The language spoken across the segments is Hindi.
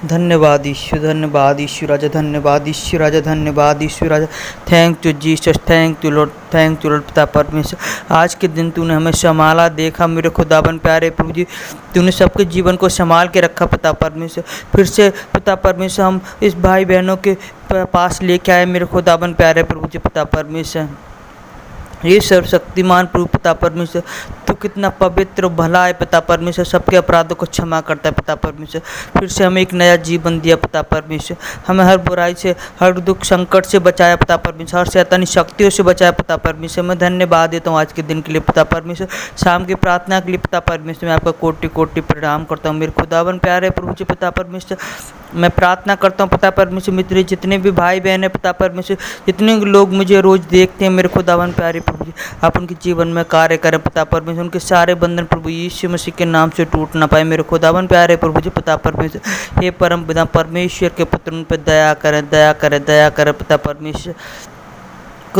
धन्यवाद ईश्वर राजा, धन्यवाद ईश्वर राजा, धन्यवाद ईश्वर राजा। Thank you Jesus, thank you Lord पिता परमेश्वर। आज के दिन तूने हमें संभाला, देखा मेरे खुदावन प्यारे प्रभु जी। तूने सबके जीवन को संभाल के रखा पिता परमेश्वर। फिर से पिता परमेश्वर हम इस भाई बहनों के पास लेके आए मेरे खुदावन प्यारे प्रभु जी पिता परमेश्वर। ये सर्वशक्तिमान प्रभु पिता परमेश्वर, तू कितना पवित्र भला है पिता परमेश्वर, सबके अपराधों को क्षमा करता है पिता परमेश्वर। फिर से हमें एक नया जीवन दिया पिता परमेश्वर। हमें हर बुराई से, हर दुख संकट से बचाया पिता परमेश्वर, हर शैतानी शक्तियों से बचाया पिता परमेश्वर। मैं धन्यवाद देता हूँ आज के दिन के लिए पिता परमेश्वर। शाम की प्रार्थना के लिए पिता परमेश्वर मैं आपका कोटि कोटि प्रणाम करता हूँ मेरे खुदावन प्यारे प्रभु जी पिता परमेश्वर। मैं प्रार्थना करता हूँ पिता परमेश्वर, मेरे जितने भी भाई बहन हैं पिता परमेश्वर, जितने लोग मुझे रोज़ देखते हैं मेरे खुदावन प्यारे प्रभु जी, आप उनके जीवन में कार्य करें पिता परमेश्वर। उनके सारे बंधन प्रभु यीशु मसीह के नाम से टूट ना पाए मेरे खुदावन प्यारे प्रभु जी पिता परमेश्वर। हे परम पिता परमेश्वर के पुत्र उन पर दया करें, दया करें, दया करें पिता परमेश्वर।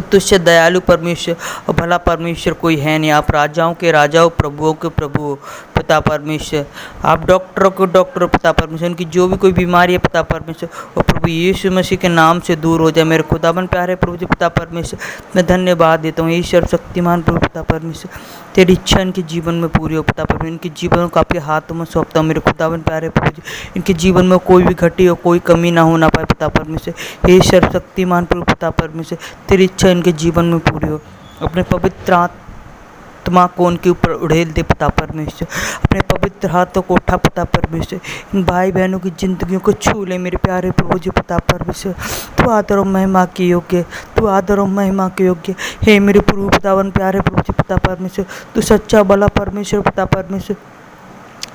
तुझसे दयालु परमेश्वर और भला परमेश्वर कोई है नहीं। आप राजाओं के राजाओं, प्रभुओं के प्रभु पिता परमेश्वर। आप डॉक्टरों के डॉक्टर पिता परमेश्वर। उनकी जो भी कोई बीमारी है पिता परमेश्वर, और प्रभु यीशु मसीह के नाम से दूर हो जाए मेरे खुदावन प्यारे प्रभु जी पिता परमेश्वर। मैं धन्यवाद देता हूँ ईश्वर शक्तिमान प्रभु पिता परमेश्वर। तेरी इच्छा इनके जीवन में पूरी हो पिता परमेश्वर। इनके जीवन को आपके हाथों में सौंपता हूँ मेरे खुदावन प्यारे प्रभु जी। इनके जीवन में कोई भी घटी हो, कोई कमी ना हो ना पाए पिता परमेश्वर। हे सर्वशक्तिमान प्रभु पिता परमेश्वर, तेरी इच्छा इनके जीवन में पूरी हो। अपने पवित्र आत्मा को उनके ऊपर उड़ेल दे पिता परमेश्वर। अपने पवित्र हाथों को उठा पिता परमेश्वर। इन भाई बहनों की जिंदगियों को छू ले मेरे प्यारे प्रभु जी पिता परमेश्वर। तू आदर और महिमा के योग्य, तू आदर और महिमा के योग्य। हे मेरे प्रभु पितावन प्यारे प्रभु जी पिता परमेश्वर, तू सच्चा भला परमेश्वर पिता परमेश्वर।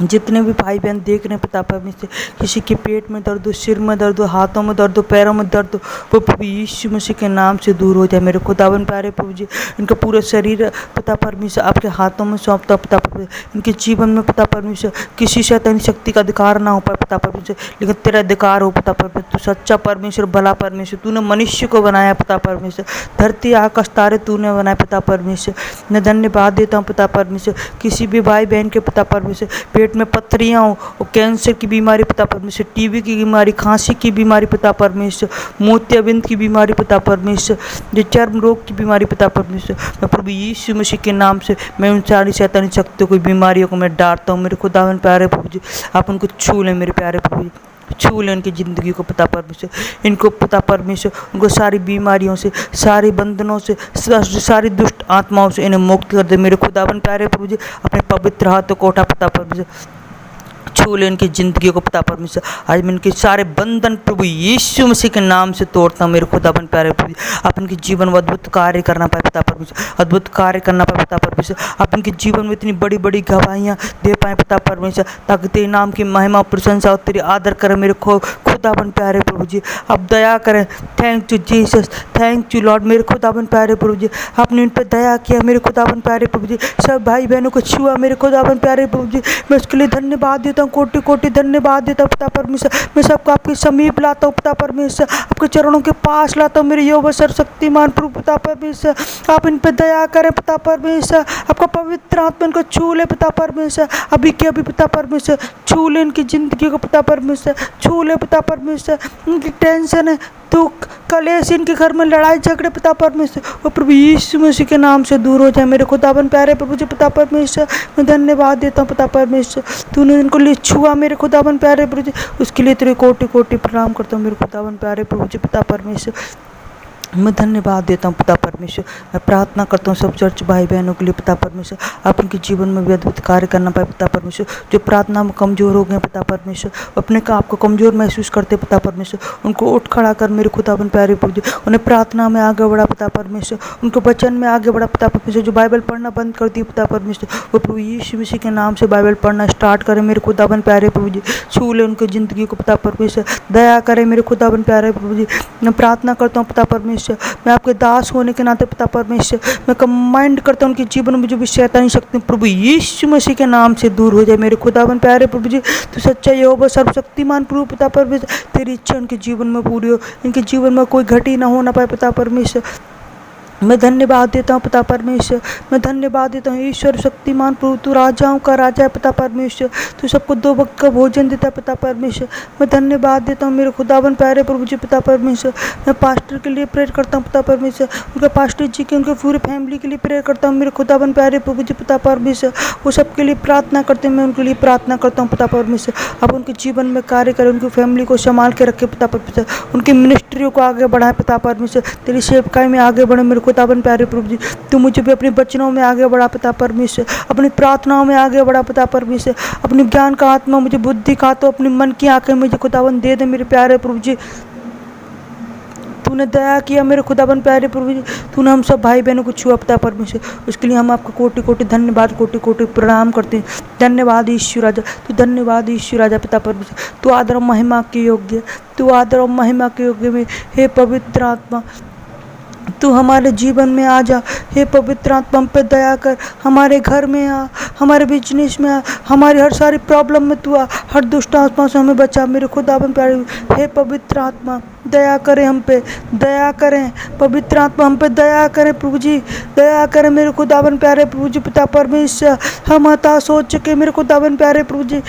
जितने भी भाई बहन देख रहे हैं पिता परमेश्वर, किसी के पेट में दर्द हो, सिर में दर्द हो, हाथों में दर्द हो, पैरों में दर्द हो, वो प्रभु यीशु मसीह के नाम से दूर हो जाए मेरे खुदावन प्यारे प्रभु जी। इनका पूरा शरीर पिता परमेश्वर आपके हाथों में सौंपता पिता परमेश्वर। इनके जीवन में पिता परमेश्वर किसी शैतानी शक्ति का अधिकार ना हो पाए पिता परमेश्वर, लेकिन तेरा अधिकार हो पिता परमेश्वर। तू सच्चा परमेश्वर, भला परमेश्वर। तूने मनुष्य को बनाया पिता परमेश्वर, धरती आकाश तारे तूने बनाया पिता परमेश्वर। मैं धन्यवाद देता हूँ पिता परमेश्वर। किसी भी भाई बहन के पिता परमेश्वर पेट में पत्थरियां हो, और कैंसर की बीमारी पिता परमेश्वर, टीबी की बीमारी, खांसी की बीमारी पिता परमेश्वर, मोतियाबिंद की बीमारी पिता परमेश्वर, जो चर्म रोग की बीमारी पिता परमेश्वर, मैं प्रभु यीशु मसीह के नाम से मैं उन सारी शैतानी शक्तियों को, बीमारियों को मैं डांटता हूँ मेरे खुदावन प्यारे प्रभु जी। आप उनको छू लें मेरे प्यारे प्रभु जी, छू लें उनकी ज़िंदगी को पिता परमेश्वर। इनको पिता परमेश्वर उनको सारी बीमारियों से, सारे बंधनों से, सारी दुष्ट आत्माओं से इन्हें मुक्त कर दे मेरे खुदावन प्यारे प्रभु जी। अपने पवित्र हाथों को उठा पिता परमेश्वर, छू ले इनकी ज़िंदगी को पिता परमेश्वर। आज मैं इनके सारे बंधन प्रभु यीशु मसीह के नाम से तोड़ता हूँ मेरे खुदावन प्यारे प्रभु। आप इनके जीवन में अद्भुत कार्य करना पाए पिता परमेश्वर, अद्भुत कार्य करना पाए पिता परमेश्वर। आप इनके जीवन में इतनी बड़ी बड़ी गवाहियाँ दे पाए पिता परमेश्वर, ताकि तेरे नाम की महिमा प्रशंसा और तेरी आदर करें मेरे खुदावन प्यारे प्रभु जी। आप दया करें। Thank you Jesus, thank you Lord मेरे खुदावन प्यारे प्रभु जी। आपने इन पर दया किया मेरे खुदावन प्यारे प्रभु जी। सब भाई बहनों को छुआ मेरे खुदावन प्यारे प्रभु जी। मैं उसके लिए धन्यवाद देता हूँ, कोटि कोटि धन्यवाद देता हूँ पिता परमेश्वर। मैं सबको आपके समीप लाता हूँ पिता परमेश्वर, आपके चरणों के पास लाता हूँ मेरे यहोवा सर्वशक्तिमान प्रभु पिता परमेश्वर। आप इन पर दया करें पिता परमेश्वर। आपका पवित्र आत्मा इनको छू ले पिता परमेश्वर, अभी के अभी पिता परमेश्वर। छू ले इनकी ज़िंदगी को पिता परमेश्वर, छू ले पिता परमेश्वर। उनकी टेंशन है, दुख, कलेश, इनके घर में लड़ाई झगड़े पिता परमेश्वर, वो प्रभु यीशु मसीह के नाम से दूर हो जाए मेरे खुदावन प्यारे प्रभु जी पिता परमेश्वर। मैं धन्यवाद देता हूँ पिता परमेश्वर, तूने इनको लिए छुआ मेरे खुदावन प्यारे प्रभु जी। उसके लिए तेरे कोटि कोटि प्रणाम करता हूँ मेरे खुदावन प्यारे प्रभु जी पिता परमेश्वर। मैं धन्यवाद देता हूँ पिता परमेश्वर। मैं प्रार्थना करता हूँ सब चर्च भाई बहनों के लिए पिता परमेश्वर, आप उनके जीवन में भी अद्भुत कार्य करना पाए पिता परमेश्वर। जो प्रार्थना में कमज़ोर हो गए पिता परमेश्वर, अपने आप को कमज़ोर महसूस करते पिता परमेश्वर, उनको उठ खड़ा कर मेरे खुदावन प्यारे प्रभु जी। उन्हें प्रार्थना में आगे बढ़ा पिता परमेश्वर, उनको वचन में आगे बढ़ा पिता परमेश्वर। जो बाइबल पढ़ना बंद कर दी पिता परमेश्वर, वो प्रभु यीशु मसीह के नाम से बाइबल पढ़ना स्टार्ट करें मेरे खुदावन प्यारे प्रभु जी। छू ले उनकी ज़िंदगी को पिता परमेश्वर, दया करें मेरे खुदावन प्यारे प्रभु जी। मैं प्रार्थना करता हूँ पिता परमेश्वर, मैं आपके दास होने के नाते पिता परमेश्वर, मैं कमांड करता हूँ उनके जीवन में जो भी शैतानी शक्ति प्रभु यीशु मसीह के नाम से दूर हो जाए मेरे खुदावन प्यारे प्रभु जी। तो सच्चा यहोवा सर्वशक्तिमान प्रभु पिता परमेश्वर, तेरी इच्छा उनके जीवन में पूरी हो, इनके जीवन में कोई घटी ना हो ना पाए पिता परमेश्वर। मैं धन्यवाद देता हूँ पिता परमेश्वर, मैं धन्यवाद देता हूँ ईश्वर शक्तिमान प्रभु, तू राजाओं का राजा है पिता परमेश्वर, तू सबको 2 वक्त का भोजन देता है पिता परमेश्वर। मैं धन्यवाद देता हूँ मेरे खुदावन प्यारे प्रभु जी पिता परमेश्वर। मैं पास्टर के लिए प्रेयर करता हूँ पिता परमेश्वर, उनके पास्टर जी के, उनके पूरी फैमिली के लिए प्रेयर करता हूँ मेरे खुदावन प्यारे प्रभु जी पिता परमेश्वर। वो सबके लिए प्रार्थना करते हैं, मैं उनके लिए प्रार्थना करता हूँ पिता परमेश्वर। अब उनके जीवन में कार्य करें, उनकी फैमिली को संभाल के रखे पिता परमेश्वर, उनकी मिनिस्ट्रियों को आगे बढ़ाए पिता परमेश्वर। तेरी सेवकाई में आगे बढ़े मेरे खुदावन प्यारे प्रभु जी। तू मुझे भी अपने वचनों में आगे बढ़ा पिता परमेश्वर, अपनी प्रार्थनाओं में आगे बढ़ा पिता परमेश्वर। अपनी ज्ञान का आत्मा मुझे, बुद्धि का तो अपनी मन की आंखें मुझे खुदावन दे दे मेरे प्यारे प्रभु जी। तूने दया किया मेरे खुदावन प्यारे प्रभु जी, तूने हम सब भाई बहनों को छुआ पिता परमेश्वर, उसके लिए हम आपको कोटि कोटि धन्यवाद, कोटि कोटि प्रणाम करते हैं। धन्यवाद ईश्वर राजा, तू धन्यवाद ईश्वर राजा पिता परमेश्वर। तू आदर और महिमा के योग्य, तू आदर और महिमा के योग्य में। हे पवित्र आत्मा, तू हमारे जीवन में आ जा। हे पवित्र आत्मा, हम पे दया कर, हमारे घर में आ, हमारे बिजनेस में आ, हमारी हर सारी प्रॉब्लम में तू आ, हर दुष्ट आत्मा से हमें बचा मेरे खुदावन प्यारे। हे पवित्र आत्मा, दया करें हम पे, दया करें पवित्र आत्मा, हम पे दया करें प्रभु जी, दया करें मेरे खुदावन प्यारे प्रभु जी पिता परमेश्वर। हम हताश हो चुके मेरे खुदावन प्यारे प्रभु जी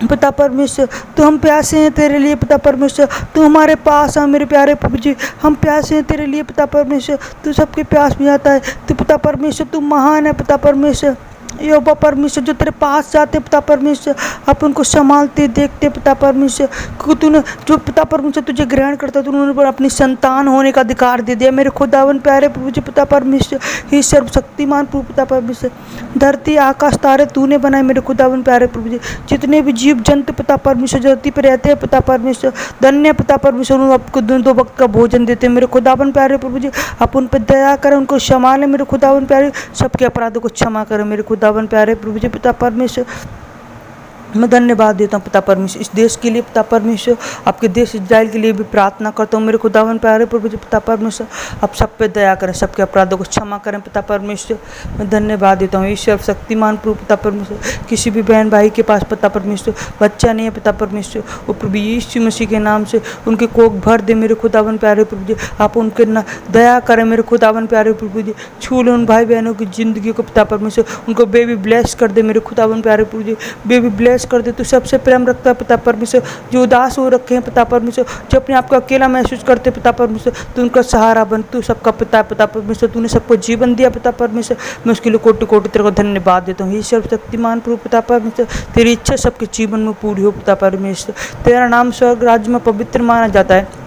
पिता परमेश्वर। तो हम प्यासे हैं तेरे लिए पिता परमेश्वर, तू हमारे पास आ मेरे प्यारे प्रभु जी। हम प्यासे हैं तेरे लिए पिता परमेश्वर, तू सबके प्यास बुझाता है। तू पिता परमेश्वर, तू महान है पिता परमेश्वर। यहोवा परमेश्वर, जो तेरे पास जाते पिता परमेश्वर, आप उनको संभालते देखते पिता परमेश्वर, क्योंकि तूने जो पिता परमेश्वर तुझे ग्रहण करता है, तूने उन पर अपनी संतान होने का अधिकार दे दिया मेरे खुदावन प्यारे प्रभु जी पिता परमेश्वर। हे सर्वशक्तिमान प्रभु पिता परमेश्वर, धरती आकाश तारे तूने बनाए मेरे खुदावन प्यारे प्रभु जी। जितने भी जीव जंतु पिता परमेश्वर धरती पर रहते हैं पिता परमेश्वर, धन्य पिता परमेश्वर, उन्होंने आपको 2 वक्त का भोजन देते हैं मेरे खुदावन प्यारे प्रभु जी। आप उन पर दया करें, उनको संभालें मेरे खुदावन प्यारे, सबके अपराधों को क्षमा करें मेरे खुदावन प्यारे प्रभु जी पिता परमेश्वर। मैं धन्यवाद देता हूँ पिता परमेश्वर इस देश के लिए पिता परमेश्वर, आपके देश इजराइल के लिए भी प्रार्थना करता हूँ मेरे खुदावन प्यारे प्रभु जी पिता परमेश्वर। आप सब पे दया करें, सबके अपराधों को क्षमा करें पिता परमेश्वर। मैं धन्यवाद देता हूँ ईश्वर शक्तिमान प्रभु पिता परमेश्वर। किसी भी बहन भाई के पास पिता परमेश्वर बच्चा नहीं है पिता परमेश्वर, वो प्रभु यीशु मसीह के नाम से उनके कोख भर दे मेरे खुदावन प्यारे प्रभु जी। आप उनके न दया करें मेरे खुदावन प्यारे प्रभु जी। छू ले उन भाई बहनों की जिंदगी को पिता परमेश्वर, उनको बेबी ब्लेस कर दे मेरे खुदावन प्यारे प्रभु जी। बेबी ब्लेस कर दे, तू सबसे प्रेम रखता है पिता परमेश्वर। जो उदास हो रखे हैं पिता परमेश्वर, जो अपने आप को अकेला महसूस करते पिता परमेश्वर, तू उनका सहारा बन, तू सबका पिता पिता परमेश्वर। तूने सबको जीवन दिया पिता परमेश्वर, मैं उसके लिए कोटि कोटि तेरे को धन्यवाद देता हूँ। हे सर्वशक्तिमान प्रभु पिता परमेश्वर, तेरी इच्छा सबके जीवन में पूरी हो पिता परमेश्वर। तेरा नाम स्वर्ग राज्य में पवित्र माना जाता है।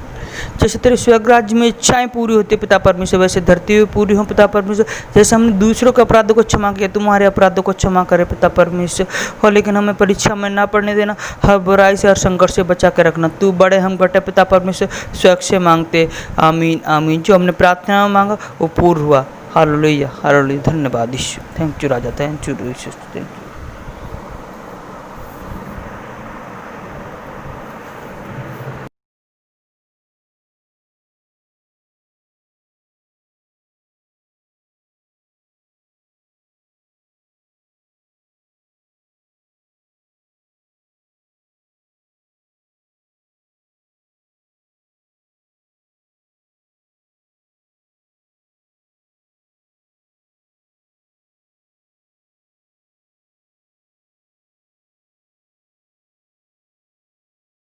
जैसे तेरे स्वर्ग राज्य में इच्छाएं पूरी होती है पिता परमेश्वर, वैसे धरती में पूरी हो पिता परमेश्वर। जैसे हमने दूसरों के अपराधों को क्षमा किया, तुम्हारे अपराधों को क्षमा करे पिता परमेश्वर। और लेकिन हमें परीक्षा में ना पड़ने देना, हर बुराई से, हर संघर्ष से बचा के रखना। तू बड़े, हम घटे पिता परमेश्वर, स्वर्ग से मांगते आमीन आमीन। जो हमने प्रार्थना में मांगा वो पूर्ण हुआ। Hallelujah hallelujah. धन्यवाद ईश्वर, थैंक यू राजा, थैंक यू ईश्वर, थैंक यू।